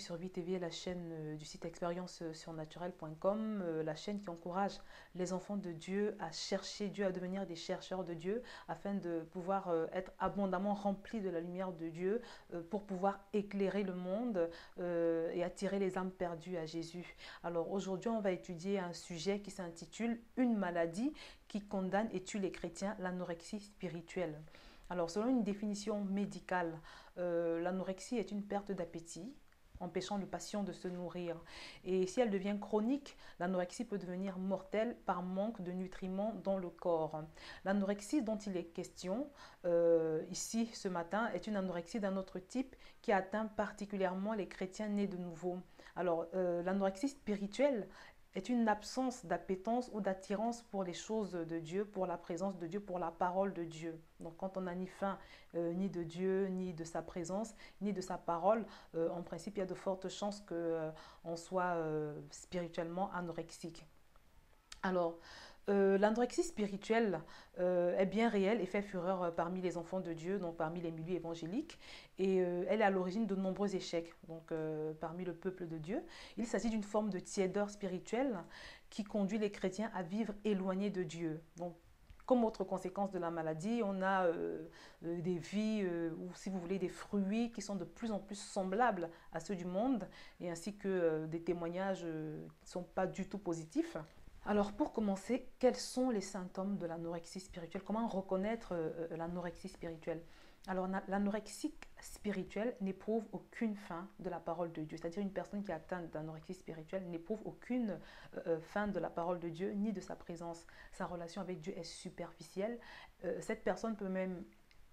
sur Vie TV, la chaîne du site expériencesurnaturelle.com, la chaîne qui encourage les enfants de Dieu à chercher Dieu, à devenir des chercheurs de Dieu, afin de pouvoir être abondamment remplis de la lumière de Dieu, pour pouvoir éclairer le monde et attirer les âmes perdues à Jésus. Alors aujourd'hui, on va étudier un sujet qui s'intitule « Une maladie qui condamne et tue les chrétiens, l'anorexie spirituelle ». Alors, selon une définition médicale, l'anorexie est une perte d'appétit, empêchant le patient de se nourrir. Et si elle devient chronique, l'anorexie peut devenir mortelle par manque de nutriments dans le corps. L'anorexie dont il est question ici ce matin est une anorexie d'un autre type qui atteint particulièrement les chrétiens nés de nouveau. Alors, l'anorexie spirituelle est une absence d'appétence ou d'attirance pour les choses de Dieu, pour la présence de Dieu, pour la parole de Dieu. Donc quand on n'a ni faim ni de Dieu, ni de sa présence, ni de sa parole, en principe, il y a de fortes chances qu'on soit spirituellement anorexique. Alors, l'anorexie spirituelle est bien réelle et fait fureur parmi les enfants de Dieu, donc parmi les milieux évangéliques, et elle est à l'origine de nombreux échecs donc, parmi le peuple de Dieu. Il s'agit d'une forme de tiédeur spirituelle qui conduit les chrétiens à vivre éloignés de Dieu. Donc, comme autre conséquence de la maladie, on a des vies ou si vous voulez des fruits qui sont de plus en plus semblables à ceux du monde, et ainsi que des témoignages qui ne sont pas du tout positifs. Alors pour commencer, quels sont les symptômes de l'anorexie spirituelle? Comment reconnaître l'anorexie spirituelle? Alors l'anorexique spirituelle n'éprouve aucune faim de la parole de Dieu. C'est-à-dire une personne qui est atteinte d'anorexie spirituelle n'éprouve aucune faim de la parole de Dieu ni de sa présence. Sa relation avec Dieu est superficielle. Cette personne peut même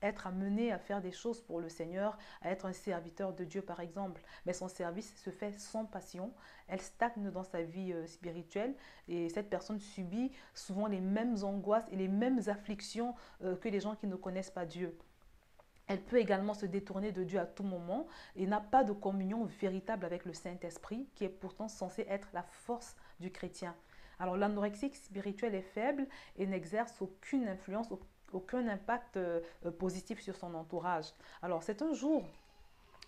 être amené à faire des choses pour le Seigneur, à être un serviteur de Dieu par exemple, mais son service se fait sans passion, elle stagne dans sa vie spirituelle et cette personne subit souvent les mêmes angoisses et les mêmes afflictions que les gens qui ne connaissent pas Dieu. Elle peut également se détourner de Dieu à tout moment et n'a pas de communion véritable avec le Saint-Esprit qui est pourtant censé être la force du chrétien. Alors l'anorexique spirituelle est faible et n'exerce aucune influence, aucun impact positif sur son entourage. Alors c'est un jour,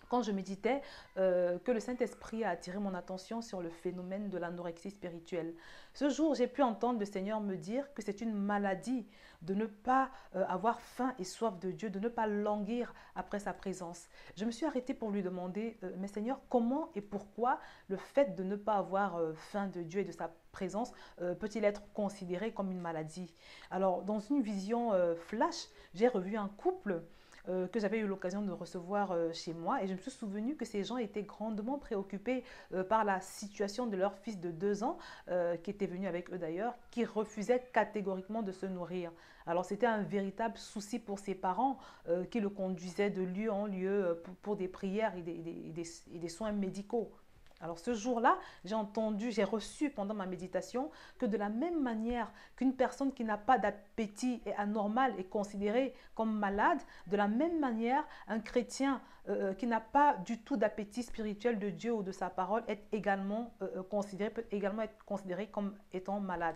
quand je méditais, que le Saint-Esprit a attiré mon attention sur le phénomène de l'anorexie spirituelle. Ce jour, j'ai pu entendre le Seigneur me dire que c'est une maladie de ne pas avoir faim et soif de Dieu, de ne pas languir après sa présence. Je me suis arrêtée pour lui demander, mais Seigneur, comment et pourquoi le fait de ne pas avoir faim de Dieu et de sa présence peut-il être considéré comme une maladie? Alors, dans une vision flash, j'ai revu un couple que j'avais eu l'occasion de recevoir chez moi et je me suis souvenu que ces gens étaient grandement préoccupés par la situation de leur fils de 2 ans qui était venu avec eux d'ailleurs, qui refusait catégoriquement de se nourrir. Alors c'était un véritable souci pour ses parents qui le conduisaient de lieu en lieu pour des prières et des soins médicaux. Alors ce jour-là, j'ai reçu pendant ma méditation que de la même manière qu'une personne qui n'a pas d'appétit est anormale et considérée comme malade, de la même manière, un chrétien qui n'a pas du tout d'appétit spirituel de Dieu ou de sa parole est également peut également être considéré comme étant malade.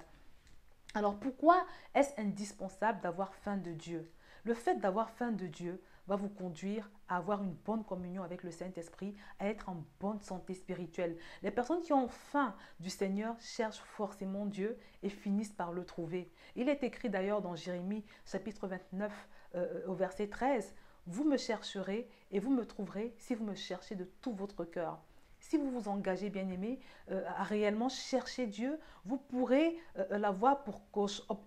Alors pourquoi est-ce indispensable d'avoir faim de Dieu? Le fait d'avoir faim de Dieu va vous conduire à avoir une bonne communion avec le Saint-Esprit, à être en bonne santé spirituelle. Les personnes qui ont faim du Seigneur cherchent forcément Dieu et finissent par le trouver. Il est écrit d'ailleurs dans Jérémie chapitre 29 au verset 13, « Vous me chercherez et vous me trouverez si vous me cherchez de tout votre cœur. » Si vous vous engagez, bien-aimés, à réellement chercher Dieu, vous pourrez l'avoir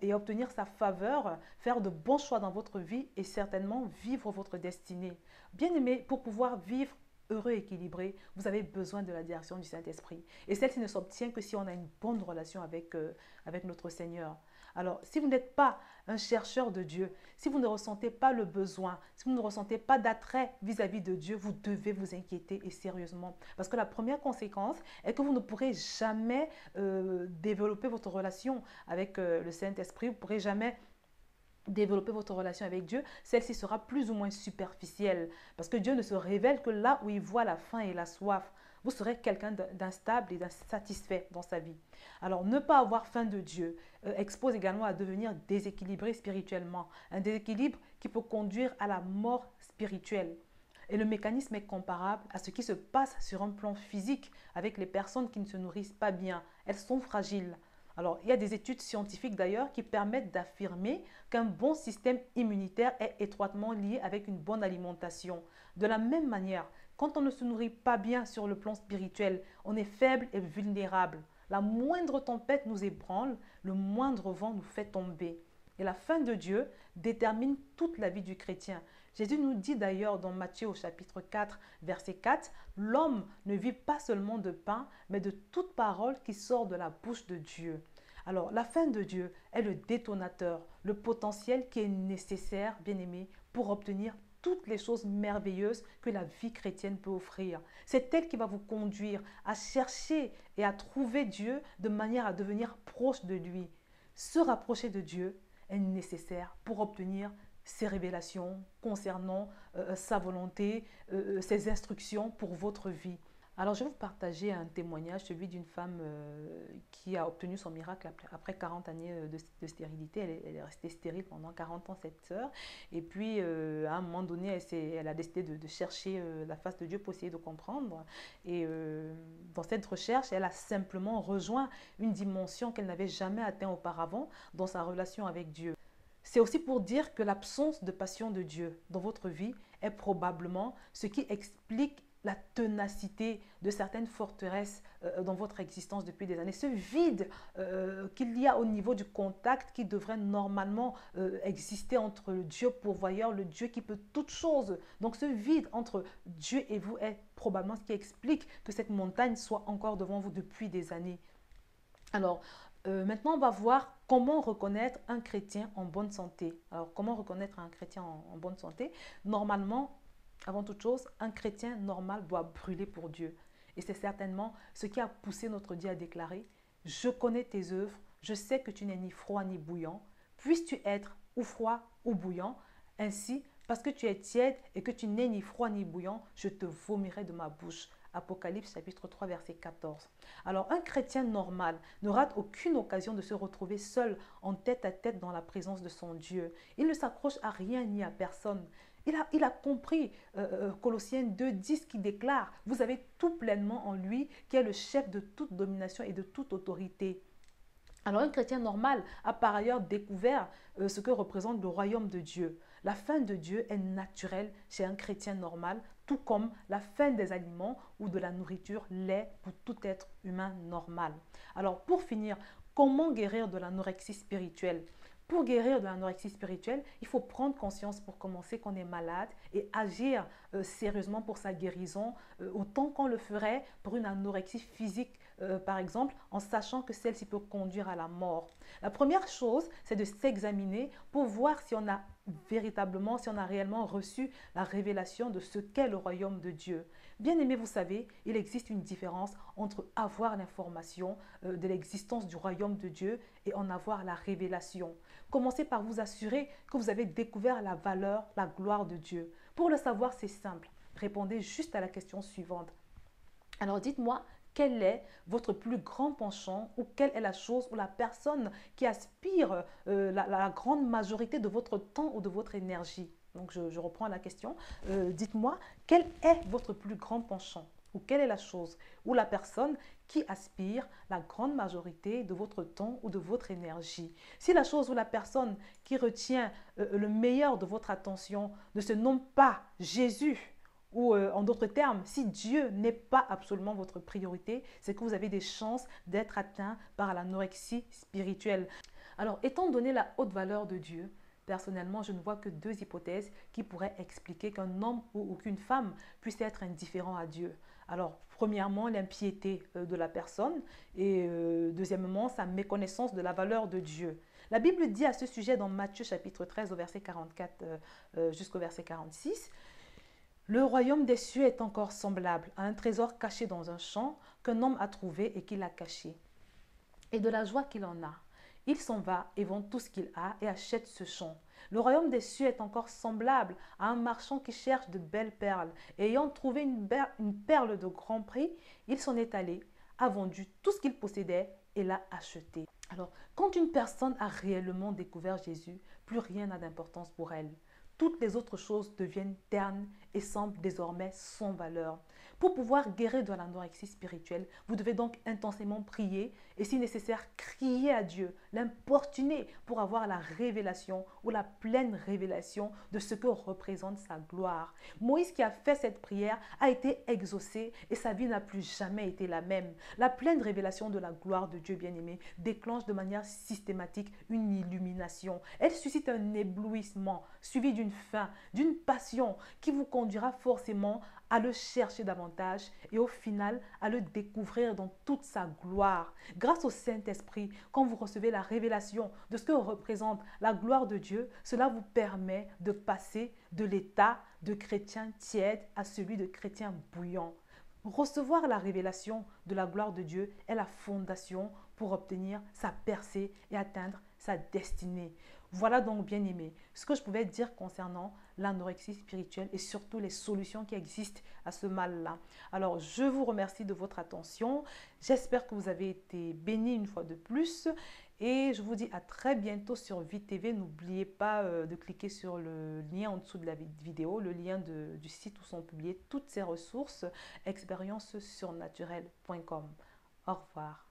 et obtenir sa faveur, faire de bons choix dans votre vie et certainement vivre votre destinée. Bien-aimés, pour pouvoir vivre heureux et équilibré, vous avez besoin de la direction du Saint-Esprit. Et celle-ci ne s'obtient que si on a une bonne relation avec notre Seigneur. Alors, si vous n'êtes pas un chercheur de Dieu, si vous ne ressentez pas le besoin, si vous ne ressentez pas d'attrait vis-à-vis de Dieu, vous devez vous inquiéter et sérieusement. Parce que la première conséquence est que vous ne pourrez jamais développer votre relation avec le Saint-Esprit, vous ne pourrez jamais développer votre relation avec Dieu, celle-ci sera plus ou moins superficielle. Parce que Dieu ne se révèle que là où il voit la faim et la soif. Vous serez quelqu'un d'instable et d'insatisfait dans sa vie. Alors, ne pas avoir faim de Dieu expose également à devenir déséquilibré spirituellement. Un déséquilibre qui peut conduire à la mort spirituelle. Et le mécanisme est comparable à ce qui se passe sur un plan physique avec les personnes qui ne se nourrissent pas bien. Elles sont fragiles. Alors, il y a des études scientifiques d'ailleurs qui permettent d'affirmer qu'un bon système immunitaire est étroitement lié avec une bonne alimentation. De la même manière, quand on ne se nourrit pas bien sur le plan spirituel, on est faible et vulnérable. La moindre tempête nous ébranle, le moindre vent nous fait tomber. Et la fin de Dieu détermine toute la vie du chrétien. Jésus nous dit d'ailleurs dans Matthieu au chapitre 4, verset 4, l'homme ne vit pas seulement de pain, mais de toute parole qui sort de la bouche de Dieu. Alors, la fin de Dieu est le détonateur, le potentiel qui est nécessaire, bien-aimé, pour obtenir toutes les choses merveilleuses que la vie chrétienne peut offrir. C'est elle qui va vous conduire à chercher et à trouver Dieu de manière à devenir proche de lui. Se rapprocher de Dieu est nécessaire pour obtenir ses révélations concernant sa volonté, ses instructions pour votre vie. Alors, je vais vous partager un témoignage, celui d'une femme qui a obtenu son miracle après 40 années de stérilité. Elle est restée stérile pendant 40 ans, cette sœur. Et puis, à un moment donné, elle a décidé de chercher la face de Dieu pour essayer de comprendre. Et dans cette recherche, elle a simplement rejoint une dimension qu'elle n'avait jamais atteinte auparavant dans sa relation avec Dieu. C'est aussi pour dire que l'absence de passion de Dieu dans votre vie est probablement ce qui explique la ténacité de certaines forteresses dans votre existence depuis des années. Ce vide qu'il y a au niveau du contact qui devrait normalement exister entre le Dieu pourvoyeur, le Dieu qui peut toutes choses. Donc ce vide entre Dieu et vous est probablement ce qui explique que cette montagne soit encore devant vous depuis des années. Alors, maintenant, on va voir comment reconnaître un chrétien en bonne santé. Alors, comment reconnaître un chrétien en bonne santé? Normalement, avant toute chose, un chrétien normal doit brûler pour Dieu. Et c'est certainement ce qui a poussé notre Dieu à déclarer: je connais tes œuvres, je sais que tu n'es ni froid ni bouillant. Puisses-tu être ou froid ou bouillant, ainsi, parce que tu es tiède et que tu n'es ni froid ni bouillant, je te vomirai de ma bouche. Apocalypse chapitre 3 verset 14. Alors un chrétien normal ne rate aucune occasion de se retrouver seul en tête à tête dans la présence de son Dieu. Il ne s'accroche à rien ni à personne. Il a compris Colossiens 2,10 qui déclare: vous avez tout pleinement en lui qui est le chef de toute domination et de toute autorité. Alors un chrétien normal a par ailleurs découvert ce que représente le royaume de Dieu. La faim de Dieu est naturelle chez un chrétien normal, tout comme la faim des aliments ou de la nourriture l'est pour tout être humain normal. Alors pour finir, comment guérir de l'anorexie spirituelle? Pour guérir de l'anorexie spirituelle, il faut prendre conscience pour commencer qu'on est malade et agir sérieusement pour sa guérison, autant qu'on le ferait pour une anorexie physique, par exemple, en sachant que celle-ci peut conduire à la mort. La première chose, c'est de s'examiner pour voir si on a véritablement, si on a réellement reçu la révélation de ce qu'est le royaume de Dieu. Bien aimé, vous savez, il existe une différence entre avoir l'information de l'existence du royaume de Dieu et en avoir la révélation. Commencez par vous assurer que vous avez découvert la valeur, la gloire de Dieu. Pour le savoir, c'est simple. Répondez juste à la question suivante. Alors dites-moi, quel est votre plus grand penchant ou quelle est la chose ou la personne qui aspire la grande majorité de votre temps ou de votre énergie? Donc je reprends la question. Dites-moi, quel est votre plus grand penchant ou quelle est la chose ou la personne qui aspire la grande majorité de votre temps ou de votre énergie? Si la chose ou la personne qui retient le meilleur de votre attention ne se nomme pas Jésus, ou en d'autres termes, si Dieu n'est pas absolument votre priorité, c'est que vous avez des chances d'être atteint par l'anorexie spirituelle. Alors, étant donné la haute valeur de Dieu, personnellement, je ne vois que deux hypothèses qui pourraient expliquer qu'un homme ou qu'une femme puisse être indifférent à Dieu. Alors, premièrement, l'impiété de la personne et deuxièmement, sa méconnaissance de la valeur de Dieu. La Bible dit à ce sujet dans Matthieu chapitre 13 au verset 44 jusqu'au verset 46: le royaume des cieux est encore semblable à un trésor caché dans un champ qu'un homme a trouvé et qu'il a caché. Et de la joie qu'il en a, il s'en va et vend tout ce qu'il a et achète ce champ. Le royaume des cieux est encore semblable à un marchand qui cherche de belles perles. Et ayant trouvé une perle de grand prix, il s'en est allé, a vendu tout ce qu'il possédait et l'a acheté. Alors, quand une personne a réellement découvert Jésus, plus rien n'a d'importance pour elle. Toutes les autres choses deviennent ternes et semble désormais sans valeur. Pour pouvoir guérir de l'anorexie spirituelle, vous devez donc intensément prier et si nécessaire crier à Dieu, l'importuner pour avoir la révélation ou la pleine révélation de ce que représente sa gloire. Moïse qui a fait cette prière a été exaucé et sa vie n'a plus jamais été la même. La pleine révélation de la gloire de Dieu bien-aimé déclenche de manière systématique une illumination. Elle suscite un éblouissement suivi d'une faim, d'une passion qui vous conduira forcément à le chercher davantage et au final à le découvrir dans toute sa gloire. Grâce au Saint-Esprit, quand vous recevez la révélation de ce que représente la gloire de Dieu, cela vous permet de passer de l'état de chrétien tiède à celui de chrétien bouillant. Recevoir la révélation de la gloire de Dieu est la fondation pour obtenir sa percée et atteindre sa destinée. Voilà donc, bien aimé, ce que je pouvais dire concernant l'anorexie spirituelle et surtout les solutions qui existent à ce mal-là. Alors, je vous remercie de votre attention. J'espère que vous avez été bénis une fois de plus. Et je vous dis à très bientôt sur VTV. N'oubliez pas de cliquer sur le lien en dessous de la vidéo, le lien du site où sont publiées toutes ces ressources, expériencesurnaturelle.com. Au revoir.